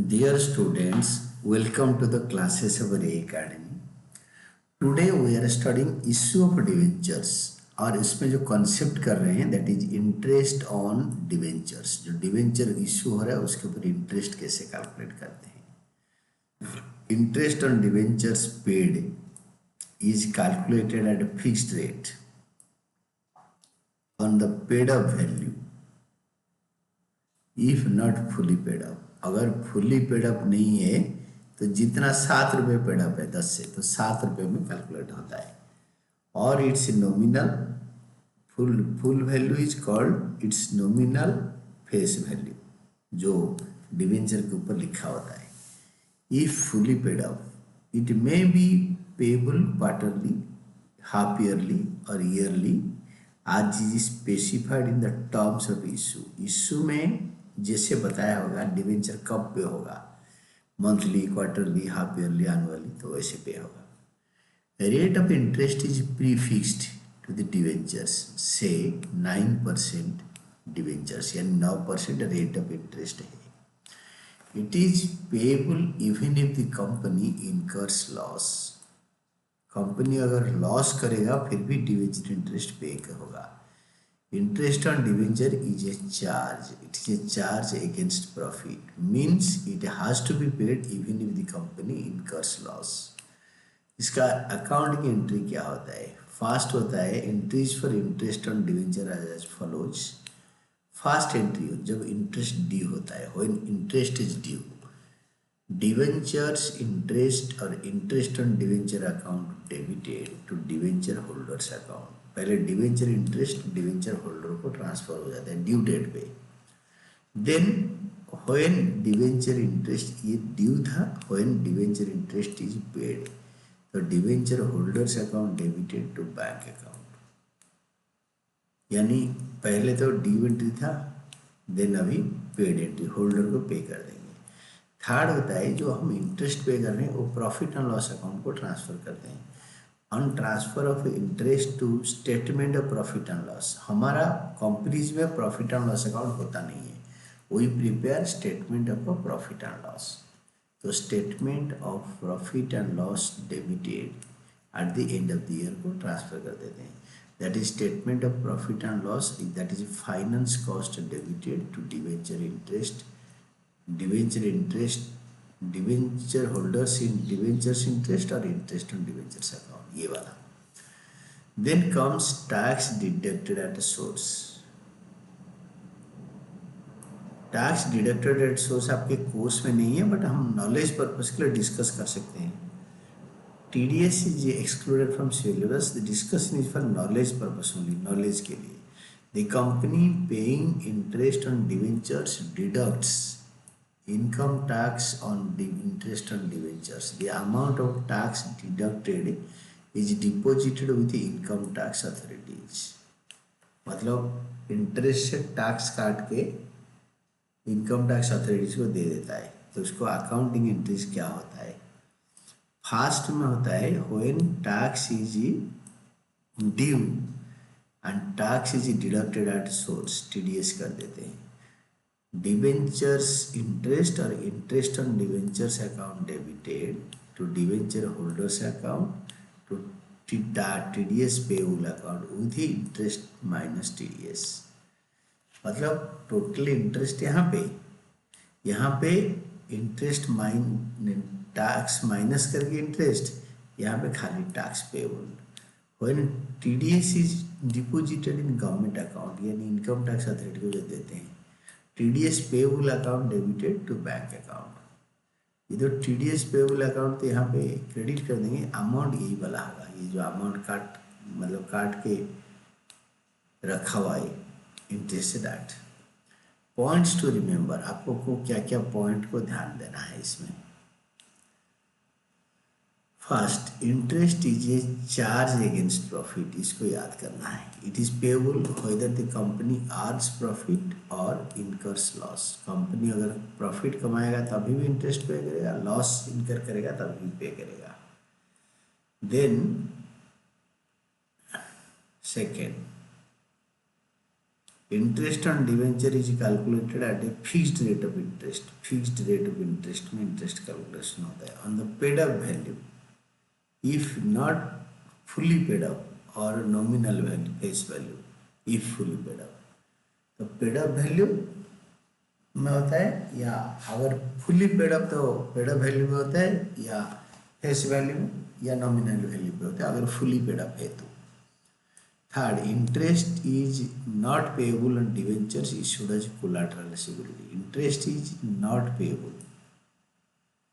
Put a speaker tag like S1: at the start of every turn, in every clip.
S1: Dear students, welcome to the classes of Ray Academy. Today we are studying issue of debentures और इसमें जो concept कर रहे हैं that is interest on debentures. जो debenture issue हो रहा है उसके ऊपर इंटरेस्ट कैसे कैलकुलेट करते हैं। Interest on debentures paid is calculated at a fixed rate on the paid up value if not fully paid up। अगर फुली पेड अप नहीं है तो जितना 7 रुपये पेड अप है 10 से तो 7 रुपये में कैलकुलेट होता है। और its nominal full value is called its nominal face value जो डिवेंचर के ऊपर लिखा होता है। If fully paid up it may be payable quarterly, half yearly और yearly as is specified in the terms of issue. Issue में जैसे बताया होगा डिवेंचर कब पे होगा, monthly, quarterly, half yearly, annually, तो वैसे पे होगा। Rate of interest is prefixed to the debentures से 9% डिवेंचर्स यानी 9% रेट ऑफ इंटरेस्ट है। It is payable even if the company incurs loss. Company अगर loss करेगा फिर भी डिवेंचर इंटरेस्ट पे होगा। Interest on debenture is a charge, it is a charge against profit, means it has to be paid even if the company incurs loss. इसका account की entry क्या होता है? फर्स्ट होता है entries for interest on debenture as follows. First entry जब interest due होता है, when interest is due, debentures interest और interest on debenture account debited to debenture holders account. पहले डिवेंचर इंटरेस्ट डिवेंचर होल्डर को transfer हो जाता है due date पे। देन व्हेन डिवेंचर इंटरेस्ट ये ड्यू था, when debenture interest is paid तो debenture holders account debited to bank account. यानी पहले तो ड्यू एंट्री था, देन अभी पेड एंट्री, होल्डर को पे कर देंगे। थर्ड होता है जो हम इंटरेस्ट पे कर रहे हैं वो प्रॉफिट एंड लॉस अकाउंट को ट्रांसफर करते हैं। On transfer of interest to statement of profit and loss, हमारा कंपनीज में प्रॉफिट एंड लॉस अकाउंट होता नहीं है, we prepare statement of profit and loss. तो statement of profit and loss debited at the end of the year को transfer कर देते हैं। That is statement of profit and loss, that is finance cost debited to debenture interest, debenture interest, debenture holders in debentures interest और interest on debentures account, ये वाला। Then comes tax deducted at source. Tax deducted at source आपके course में नहीं है but हम knowledge purpose के लिए डिस्कस कर सकते हैं। TDS is excluded from syllabus, the discussion is for knowledge purpose only, knowledge के लिए। The company paying interest on debentures deducts income tax on the interest on debentures. The amount of tax deducted is deposited with the income tax authorities. मतलब interest से tax काट के income tax authorities को दे देता है। तो उसको accounting entries क्या होता है? फास्ट में होता है when tax is due and tax is deducted at source, TDS कर देते हैं। डिवेंचर्स इंटरेस्ट और interest on debentures account debited to debenture holders account to TDS payable account with interest minus TDS। मतलब total interest यहाँ पे interest tax minus करके interest, यहाँ पे खाली tax payable. When TDS is deposited in government account यानी income tax authority को जो देते हैं, TDS payable account debited to bank account. इधर TDS पेबल अकाउंट तो यहाँ पे क्रेडिट कर देंगे, अमाउंट यही वाला होगा, ये जो अमाउंट काट के रखा हुआ है interest say that. Points to remember, आपको को क्या क्या पॉइंट को ध्यान देना है इसमें। First, interest is a charge against profit, इसको याद करना है। It is payable whether the company earns profit और इनकर्स लॉस। कंपनी अगर प्रॉफिट कमाएगा तभी भी इंटरेस्ट पे करेगा, लॉस इनकर करेगा तभी भी पे करेगा। Then second, interest on debenture is calculated at a fixed rate of interest. Fixed rate of interest में इंटरेस्ट कैलकुलेशन होता है on the paid up value if not fully paid up और nominal value face value if fully paid up. तो paid up value में होता है, या अगर फुली पेड अप तो पेड अप वैल्यू में होता है, या फेस वैल्यू में, या नॉमिनल वैल्यू पे होता है अगर फुली पेड अप है तो। Third, interest is not payable on debentures issued as collateral security. Interest is not payable,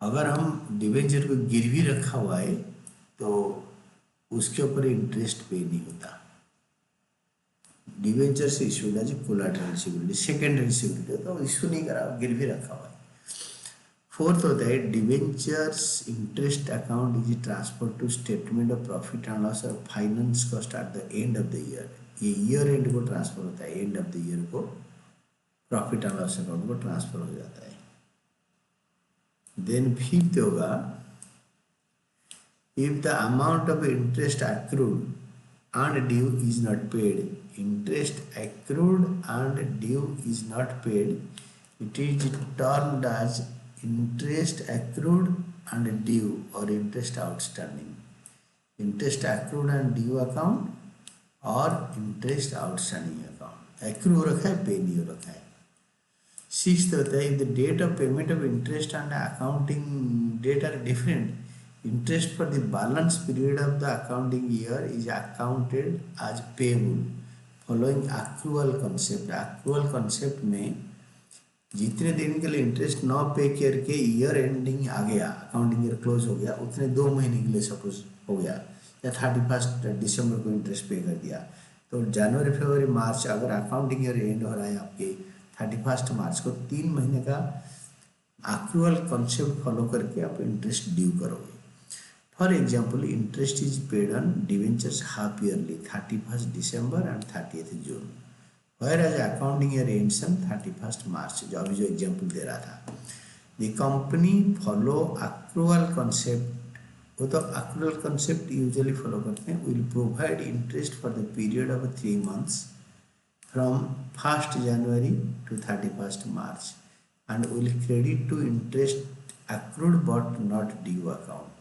S1: अगर हम डिवेंचर को गिरवी रखा हुआ है तो उसके ऊपर इंटरेस्ट पे नहीं होता। डिवेंचर से issued as collateral security, secondary security होता है, इशू नहीं करा, गिरवी रखा हुआ है। फोर्थ होता है debentures interest account is transfer to statement of profit and loss और finance cost at the end of the year. ये ईयर एंड को ट्रांसफर होता है, एंड ऑफ द ईयर को प्रॉफिट एंड लॉस अकाउंट को transfer हो जाता है। देन फिफ्थ होगा if the amount of interest accrued and due is not paid, interest accrued and due is not paid, it is termed as interest accrued and due or interest outstanding। interest accrued and due account और interest outstanding account। accrue रखा है, pay नहीं रखा है। Sixth होता है if the date of payment of interest and accounting date are different, interest for the balance period of the accounting year is accounted as payable following accrual concept। accrual concept में जितने दिन के लिए interest न पे करके year ending आ गया, accounting year close हो गया, उतने 2 महीने के लिए सपोज हो गया, या 31 दिसंबर को इंटरेस्ट पे कर दिया, तो जनवरी फरवरी मार्च अगर अकाउंटिंग ईयर एंड हो रहा है आपके 31 मार्च को, 3 महीने का एक्चुअल कॉन्सेप्ट फॉलो करके आप इंटरेस्ट ड्यू करोगे। For example, interest is paid on debentures half yearly 31 December and 30 June, where as accounting year ends on 31 March, जो अभी जो एग्जाम्पल दे रहा था। The company follow actual concept, वो तो एक्चुअल कॉन्सेप्ट यूजुअली फॉलो करते हैं। Will provide interest for the period of 3 months from 1st January to 31st March and will credit to interest accrued but not due account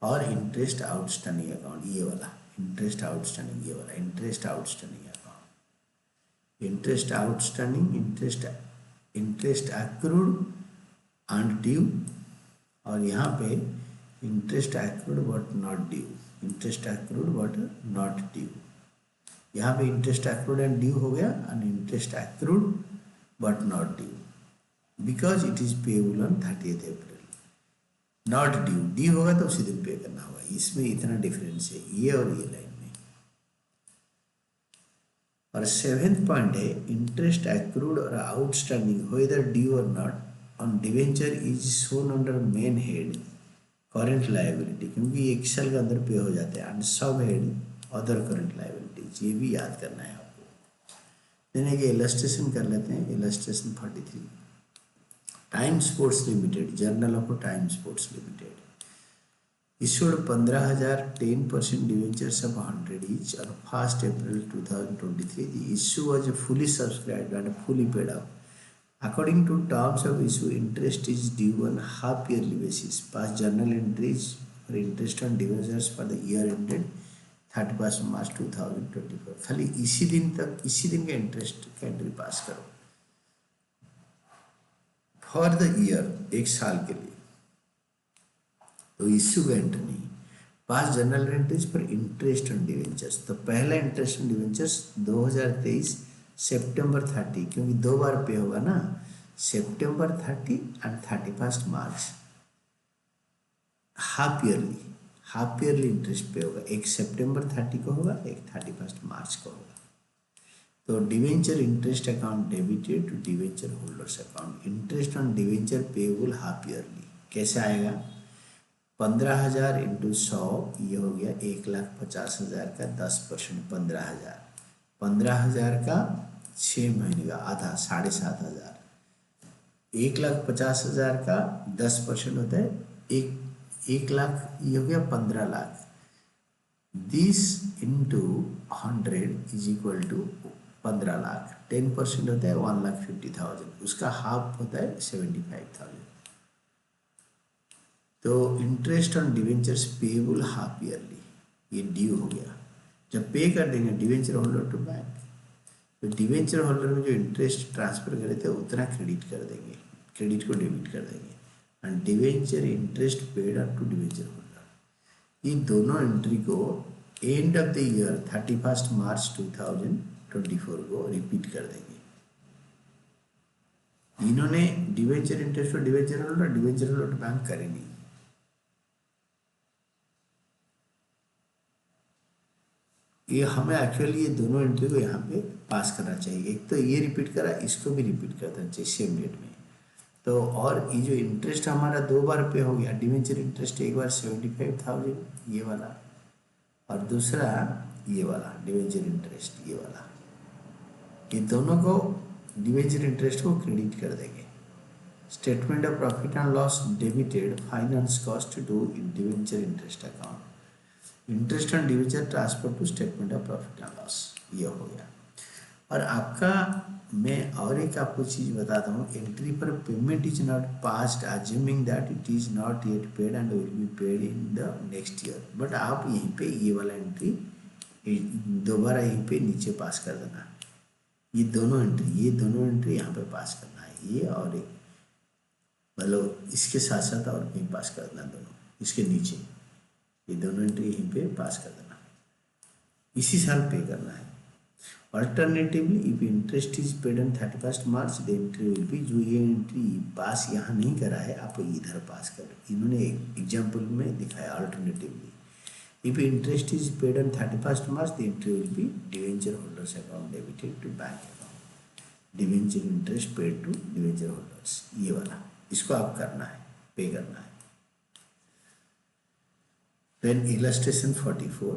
S1: और interest outstanding account, ये वाला interest outstanding, ये वाला interest outstanding account, interest outstanding, interest accrued and due, और यहाँ पे interest accrued but not due, interest accrued but not due, यहाँ पे इंटरेस्ट accrued एंड ड्यू हो गया, and interest accrued but not due because it is payable on 30th April. Not due, due होगा तो उसी दिन पे करना होगा। इसमें इतना डिफरेंस है ये और ये लाइन में। और 7th पॉइंट है इंटरेस्ट accrued और आउटस्टैंडिंग whether ड्यू और not on debenture is shown under main head current liability, क्योंकि 1 साल के अंदर पे हो जाते हैं, एंड सब हेड अदर करंट लायबिलिटीज, ये भी याद करना है आपको। देने के इलस्ट्रेशन कर लेते हैं। Illustration 43, time sports limited, journal of time sports limited issued 15,000 10% debentures of 100 each on 1st April 2023। The issue was fully subscribed and fully paid up. According to terms of issue, interest is due on half yearly basis. Past journal entries for interest on debentures for the year ended 31 March 2024। खाली इसी दिन तक, इसी दिन का interest का entry pass करो for the year, 1 साल के लिए, तो इश्यू का एंट्री नहीं। पास जनरल एंट्रीज पर इंटरेस्ट ऑन डिवेंचर्स, तो पहला इंटरेस्ट ऑन डिवेंचर्स 2023 सितंबर 30, क्योंकि 2 बार पे होगा ना, सितंबर 30 and 31 March, half yearly interest pay होगा। एक सितंबर 30 को होगा, एक 31 मार्च को होगा। तो debenture interest account debited to debenture holders account. Interest on debenture payable half yearly कैसे आएगा? 15,000 इंटू 100, ये हो गया 1,50,000 का 10%, 15,000, 15,000 का 6 महीने का आधा 7,500, 1,50,000 का 10% होता है 1 लाख, ये हो गया 15 lakh. This into 100 is equal to 15 lakh, 10% होता है 1,50,000, उसका हाफ होता है 75,000। तो interest on debentures payable half yearly, ये ड्यू हो गया। जब पे कर देंगे डिवेंचर होल्डर टू बैंक, तो डिवेंचर होल्डर में जो इंटरेस्ट ट्रांसफर करे थे उतना क्रेडिट कर देंगे, क्रेडिट को डेबिट कर देंगे। And debenture interest paid up to debenture holder, ये दोनों एंट्री को end of the year 31 March 2024 को रिपीट कर देंगे। इन्होंने डिवेंचर इंटरेस्ट और डिवेंचर होल्डर बैंक करे नहीं। ये हमें एक्चुअली ये दोनों एंट्री को यहाँ पे पास करना चाहिए। एक तो ये रिपीट करा, इसको भी रिपीट कर देना चाहिए सेम डेट में। तो और ये जो इंटरेस्ट हमारा 2 बार पे हो गया, डिवेंचर इंटरेस्ट एक बार 75,000 ये वाला, और दूसरा ये वाला डिवेंचर इंटरेस्ट ये वाला, ये दोनों को डिवेंचर इंटरेस्ट को क्रेडिट कर देंगे। Statement of profit and loss debited finance cost to debenture interest account, interest on debenture transfer to statement of profit and loss, ये हो गया। और आपका मैं और एक आपको चीज़ बताता हूँ, एंट्री पर payment is not passed assuming that it is not yet paid and will be paid in the next year, but आप यहीं पे ये वाला एंट्री दोबारा यहीं पे नीचे पास कर देना। ये दोनों एंट्री यहाँ पे पास करना है, ये और एक, मतलब इसके साथ साथ और कहीं पास कर देना, दोनों इसके नीचे ये दोनों एंट्री यहीं पे पास कर देना, इसी साल पे करना है। Alternatively if interest is paid on 31 March the entry will B, जो ये एंट्री पास यहाँ नहीं करा है आप इधर पास कर, इन्होंने एग्जाम्पल में दिखाया alternatively. If interest is paid on 31 March the entry will be debenture holders account debited to bank account, debenture interest paid to debenture holders, ये वाला इसको आप करना है, पे करना है। Then illustration 44,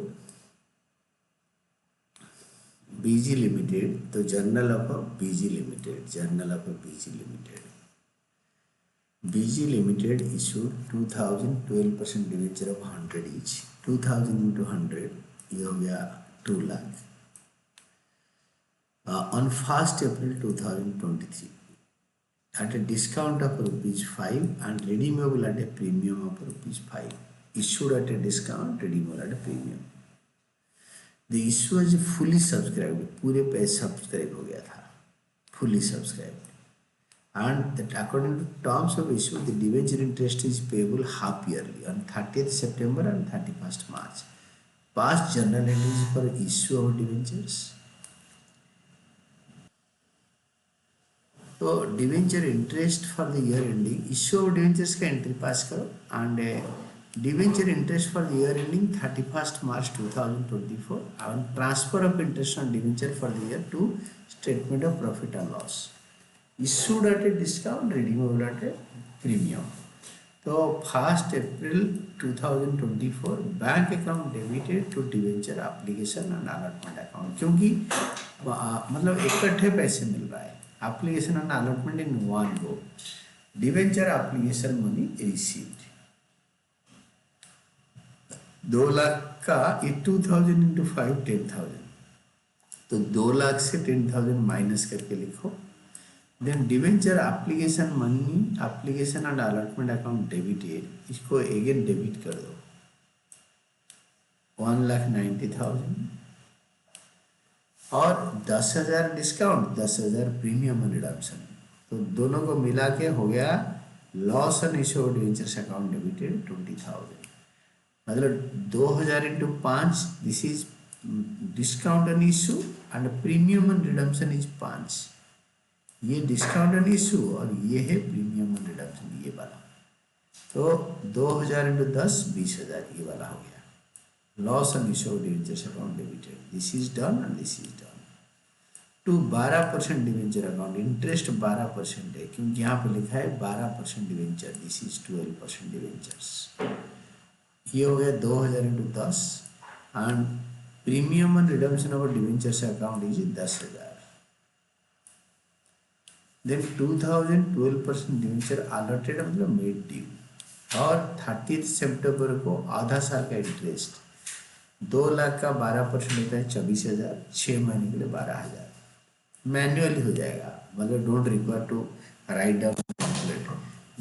S1: BG Limited, तो journal of BG Limited, journal of BG Limited, BG Limited issued 2012% debenture of 100 each, 2000 into 100 ये हो गया 2 lakh on 1st April 2023 at a discount of ₹5 and redeemable at a premium of ₹5, issued at a discount, redeemable at a premium. The issue is fully subscribed, पूरे पैसे subscribe हो गया था, fully subscribed, and that according to terms of issue the debenture interest is payable half yearly on 30th September and 31st March. Past journal entries for issue of debentures. तो debenture interest for the year ending, issue of debentures का entry pass करो, and debenture interest for the year ending 31 March 2024 and transfer of interest on debenture for the year to statement of profit and loss, issued at a discount, redeemable at a premium. तो 1 April 2024 bank account debited to debenture application and allotment account, क्योंकि मतलब इकट्ठे पैसे मिल रहा है, application and allotment in one go, debenture application money received 2 lakh का, ये 2000 into 5 10,000, तो 2 लाख से 10,000 माइनस करके लिखो। Then debenture application money, application and allotment account debited, इसको अगेन डेबिट कर दो 1,90,000 और 10,000 डिस्काउंट, 10,000 प्रीमियम रिडम्पशन, तो दोनों को मिला के हो गया loss on issue of debentures account debited 20,000, मतलब 2,000 into 5, this is discount on issue and premium on redemption is 5, ये डिस्काउंट ऑन इशू और ये है प्रीमियम ऑन रिडम्पशन ये वाला, तो 2,000 into 10 20,000 ये वाला हो गया loss on issue of debentures account debited. This is done and this is done to 12% debenture account, interest 12% है क्योंकि यहाँ पे लिखा है 12% डिवेंचर, दिस इज 12% डिवेंचर्स, ये हो गया 2,000 into 10 and premium on redemption of debentures account is 10,000। Then 2012% debenture allotted मतलब मेड ड्यू, और 30 सितंबर को आधा साल का इंटरेस्ट 2 लाख का 12% होता है 24,000, 6 महीने के लिए 12,000, मैन्युअली हो जाएगा, मतलब don't require to write down calculate.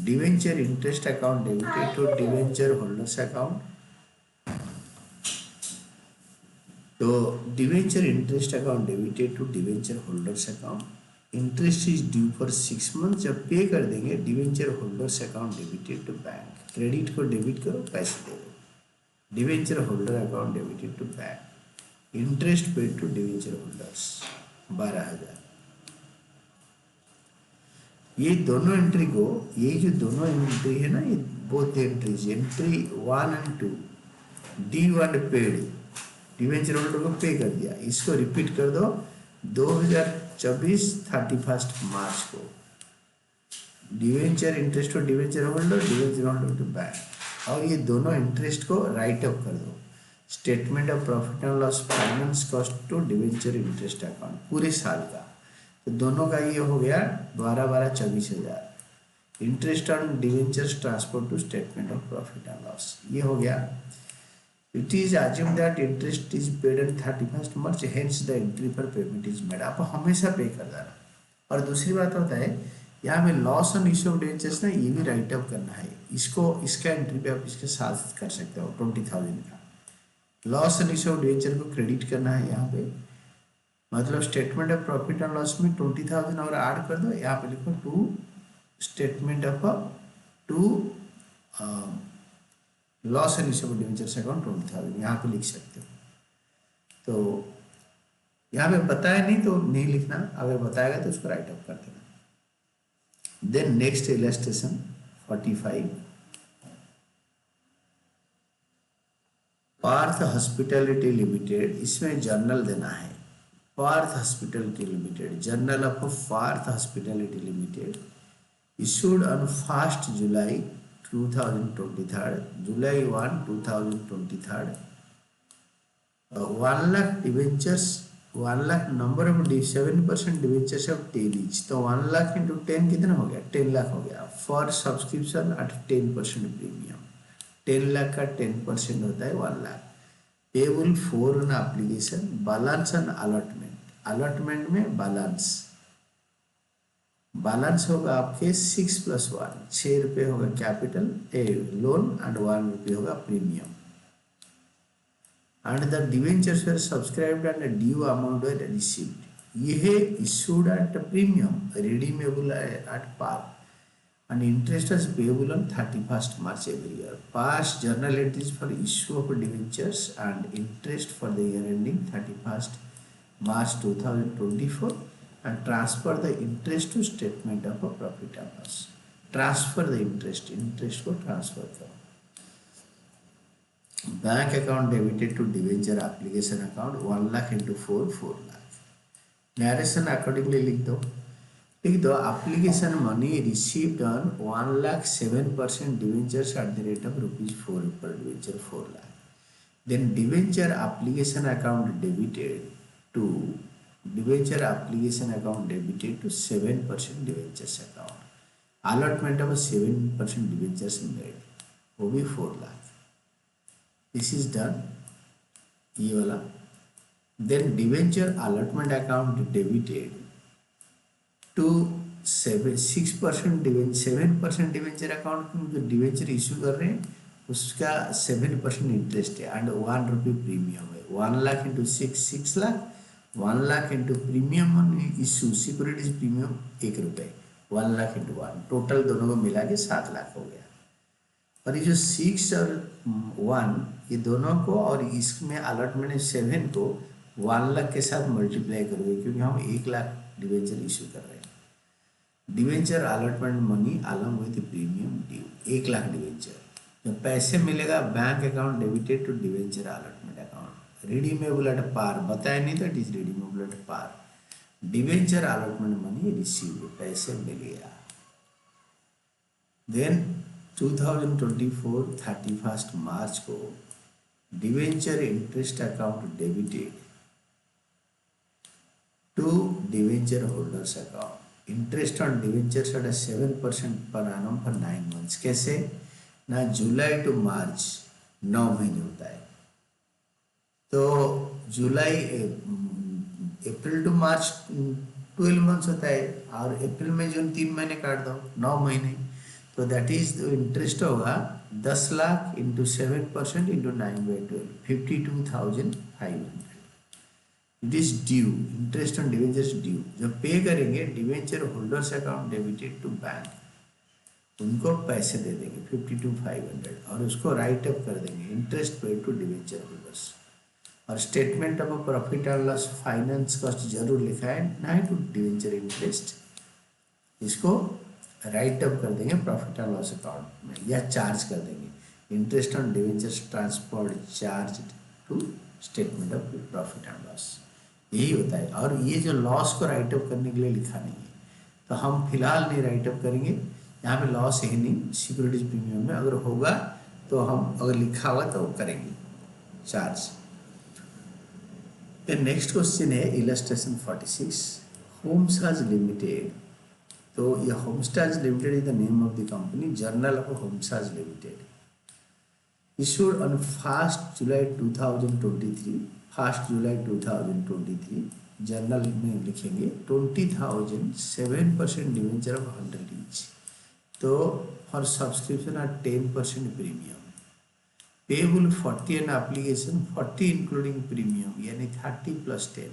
S1: Debenture interest account debited to debenture holders account. तो debenture interest account debited to debenture holders account. Interest is due for 6 month, जब पे कर देंगे debenture holders account debited to bank. Credit को debit करो, पैसे दे दो। Debenture holder account debited to bank. Interest paid to debenture holders 12,000। ये दोनों एंट्री को, ये जो दोनों एंट्री है ना, ये बोथ एंट्रीज, एंट्री 1 और 2, D1 पेड, डिवेंचर होल्डर को पे कर दिया, इसको रिपीट कर दो 2024 31 मार्च को। Debenture interest to debenture holder, debenture holder to bank, और ये दोनों इंटरेस्ट को राइट अप कर दो। Statement of profit and loss, finance cost to debenture interest account पूरे साल का। तो दोनों का ये हो गया 12,12,24,000। Interest on debentures transfer to statement of profit and loss, ये हो गया। It is assume that interest is paid on 31 March, hence the entry for payment is made. आप हमेशा पे कर देना। और दूसरी बात होता है यहाँ में loss on issue of debentures ना, ये भी राइट अप करना है इसको, इसका एंट्री पे आप इसके साथ कर सकते हो 20,000 का। Loss on issue of debenture को क्रेडिट करना है यहाँ पे, मतलब statement of profit and loss में 20,000 और ऐड कर दो। यहाँ पे लिखो to statement of to loss and issue of debentures account 20,000, यहाँ पे लिख सकते हो। तो यहाँ पे बताया नहीं तो नहीं लिखना, अगर बताएगा तो उसको राइट अप कर देना। Then next illustration 45, Parth hospitality limited, इसमें जर्नल देना है। Parth hospitality limited, journal of Parth hospitality limited issued on 1st July 2023, July 1, 2023, 1 lakh debentures, 1 lakh number of 7% debentures of 10 each, तो 1 lakh into 10 कितना हो गया, 10 लाख हो गया। For subscription eight 10% premium, 10 lakh का 10% होता है 1 lakh. Payable for an application, balance and allotment, allotment में बैलेंस, बैलेंस होगा आपके 6+1, 6 रुपये होगा कैपिटल लोन एंड 1 रुपये होगा premium. And the debentures were subscribed and due amount were received, ये issued at premium, redeemable at par, and interest is payable on 31st March every year. Past journal entries for issue of debentures and interest for the year ending 31st March 2024, and transfer the interest to statement of a profit and loss. Transfer the interest, interest को transfer करो। Bank account debited to debenture application account 1 lakh into 4 lakh. Narration accordingly लिख दो, application money received on 1 lakh 7% debentures at the rate of ₹4 per debenture 4 lakh. Then debenture application account debited to debenture application account debited to 7% debentures account, allotment of 7% debentures made, वो भी 4 lakh. This is done, ये वाला। Then debenture allotment account debited to 7% debenture account में जो debenture issue कर रहे हैं उसका 7% इंटरेस्ट है एंड 1 रुपये प्रीमियम है। 1 lakh into 6 lakh, 1 lakh into premium issue securities premium 1 रुपये, 1 लाख इंटू 1, टोटल दोनों को मिला के 7 लाख हो गया। और ये जो 6 और 1 ये दोनों को और इसमें अलॉटमेंट 7 को 1 लाख के साथ मल्टीप्लाई करोगे, क्योंकि हम 1 लाख डिवेंचर इशू कर रहे हैं। Debenture allotment money along with premium due, 1 lakh debenture, जब पैसे मिलेगा bank account debited to debenture allotment account, redeemable at par, बताया नहीं तो it is redeemable at par. Debenture allotment money receive, पैसे मिल गया। देन 2024 31 मार्च को debenture interest account debited to debenture holders account, interest on debentures at 7% per annum for 9 months. कैसे ना, जुलाई to मार्च 9 महीने होता है, तो जुलाई अप्रैल टू मार्च 12 मंथ्स होता है, और अप्रैल मई जून 3 महीने काट दो, 9 महीने, तो दैट इज इंटरेस्ट होगा 10 lakh into 7% into 9/12, 52,500। It is due, interest on debentures due. जब पे करेंगे debenture holders account debited to bank, उनको पैसे दे देंगे 52,500 और उसको राइट अप कर देंगे interest paid to debenture holders. और statement of profit and loss finance cost जरूर लिखा है ना ही टू डिवेंचर इंटरेस्ट, इसको राइट अप कर देंगे प्रॉफिट एंड लॉस अकाउंट में या चार्ज कर देंगे interest on debentures transport charge to statement of profit and loss, यही होता है। और ये जो लॉस को राइट अप करने के लिए लिखा नहीं है, तो हम फिलहाल नहीं राइट अप करेंगे, यहाँ पे लॉस है नहीं सिक्योरिटीज प्रीमियम में, अगर होगा तो हम, अगर लिखा होगा तो करेंगे चार्ज। The next question है illustration 46, Homestars Limited। तो ये Homestars Limited is the name of the company, journal of Homestars Limited, issued on 1st July 2023, 1st July 2023, journal में लिखेंगे 20,000 7% डिवेंचर ऑफ 100 each, तो for subscription are 10% premium, payable 40 and application 40 including premium, यानी 30 + 10,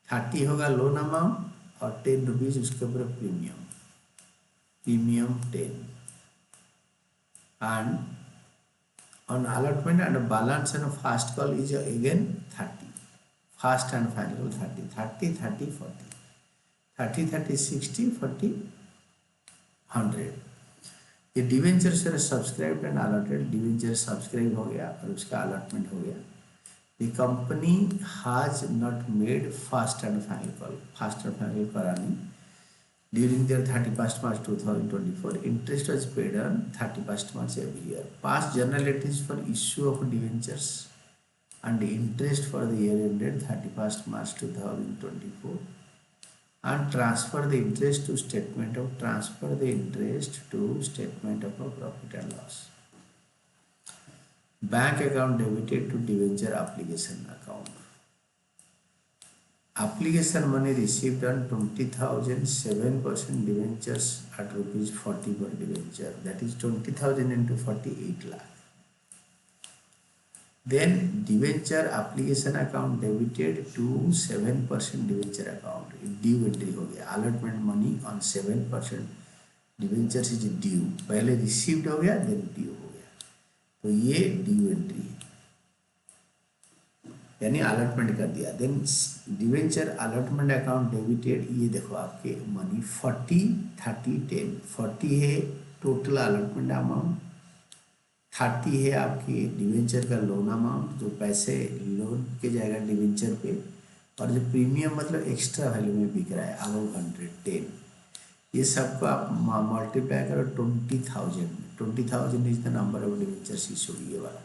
S1: 30 होगा loan amount और 10 rupees उसके ऊपर premium, premium 10, and on allotment and balance and fast call is again 30, fast and final 30, 30 30 40, 30 30 60 40 100। ये debenture से subscribe and allotted, debenture subscribe हो गया और उसका अलॉटमेंट हो गया। The company has not made first and final call, first and final करानी during there 31st March 2024, interest was paid on 31st March every year, pass journal entries for issue of debentures and interest for the year ended 31st March 2024, and transfer the interest to statement of profit and loss. Bank account debited to debenture application account. Application money received on 20,000 7% debentures at ₹40 per debenture, that is 20,000 into 48 lakh. Then debenture application account debited to 7% debenture account, due entry हो गया, allotment money on 7% debenture is due, पहले received हो गया then due हो गया, तो ये due entry है, यानी अलॉटमेंट कर दिया। Then debenture allotment account debited, ये देखो आपके मनी 40 30 10, 40 है टोटल अलॉटमेंट अमाउंट, 30 है आपकी डिवेंचर का लोन अमाउंट, जो पैसे लोन के जाएगा डिवेंचर पे, और जो प्रीमियम मतलब एक्स्ट्रा वैल्यू में बिक रहा है अबव 110, ये सबको आप मल्टीप्लाई करो 20,000, 20,000 is the number of debentures issue, ये वाला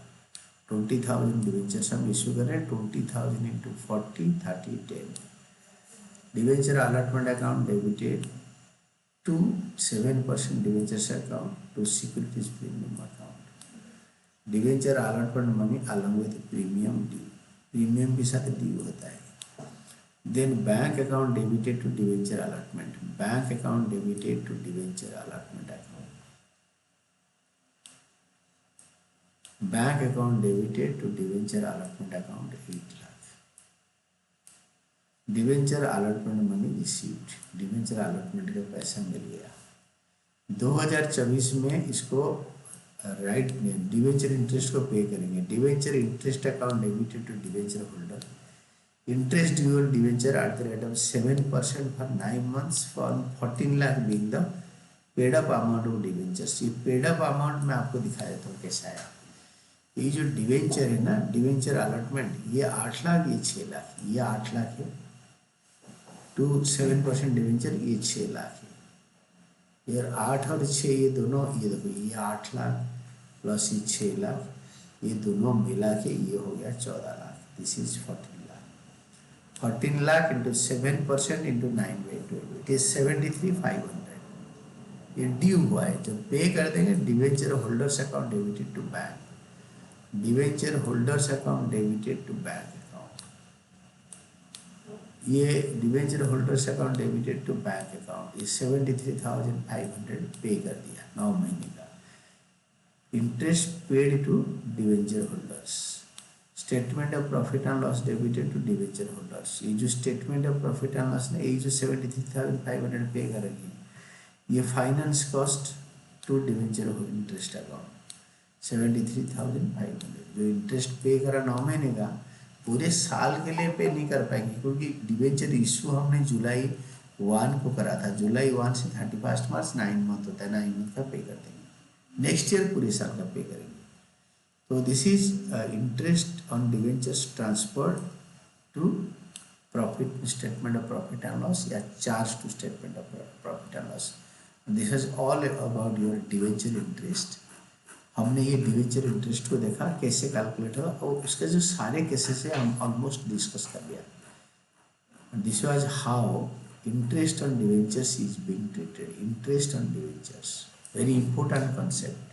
S1: 20,000 डिवेंचर्स हम इशू कर रहे हैं, 20,000 into 40 30 10, debenture allotment account debited to 7% debentures account to securities premium account, debenture allotment money along with premium due, premium के साथ ड्यू होता है। Then bank account debited to debenture allotment, bank account debited to debenture allotment account, bank account debited to debenture allotment account 8 lakh, debenture allotment money received, debenture allotment का पैसा मिल गया। 2024 में इसको right debenture interest को pay करेंगे, debenture interest account debited to debenture holder, interest due on debenture at the rate of 7% for 9 months for 14 lakh being the paid up amount of debentures. ये paid up amount मैं आपको दिखा देता हूँ कैसा आया। ये जो डिवेंचर है ना, डिवेंचर अलॉटमेंट, ये 8 लाख, ये 6 लाख, ये 8 लाख है टू 7% डिवेंचर, ये 6 लाख है। यार 8 और 6 ये दोनों, ये देखो ये 8 लाख प्लस ये 6 लाख, ये दोनों मिला के ये हो गया 14 lakh, this is 14 lakh. 14 lakh into 7% into 9/12, it is 73,500। ये ड्यू हुआ है, जब पे कर देंगे debenture holders account debited to bank, debenture holders account debited to bank account, ये debenture holders account debited to bank account, ये 73,500 पे कर दिया 9 महीने का। Interest paid to debenture holders, statement of profit and loss debited to debenture holders, ये जो statement of profit and loss ने ये जो 73,500 पे करेंगे, ये finance cost to debenture interest account 73,500, जो इंटरेस्ट पे करा 9 महीने का पूरे साल के लिए पे नहीं कर पाएंगे, क्योंकि डिवेंचर इशू हमने जुलाई 1 को करा था। जुलाई 1 से 31 मार्च 9 मंथ होता है, 9 मंथ का पे कर देंगे, नेक्स्ट ईयर पूरे साल का पे करेंगे। तो this is interest on debentures transfer to profit statement of profit and loss या charge to statement of profit and loss. This is all about your debenture interest. हमने ये डिवेंचर इंटरेस्ट को देखा कैसे कैलकुलेट होगा, और उसके जो सारे केसेस है हम ऑलमोस्ट डिस्कस कर लिया। This was how interest on debentures is being treated. Interest on debentures very important concept.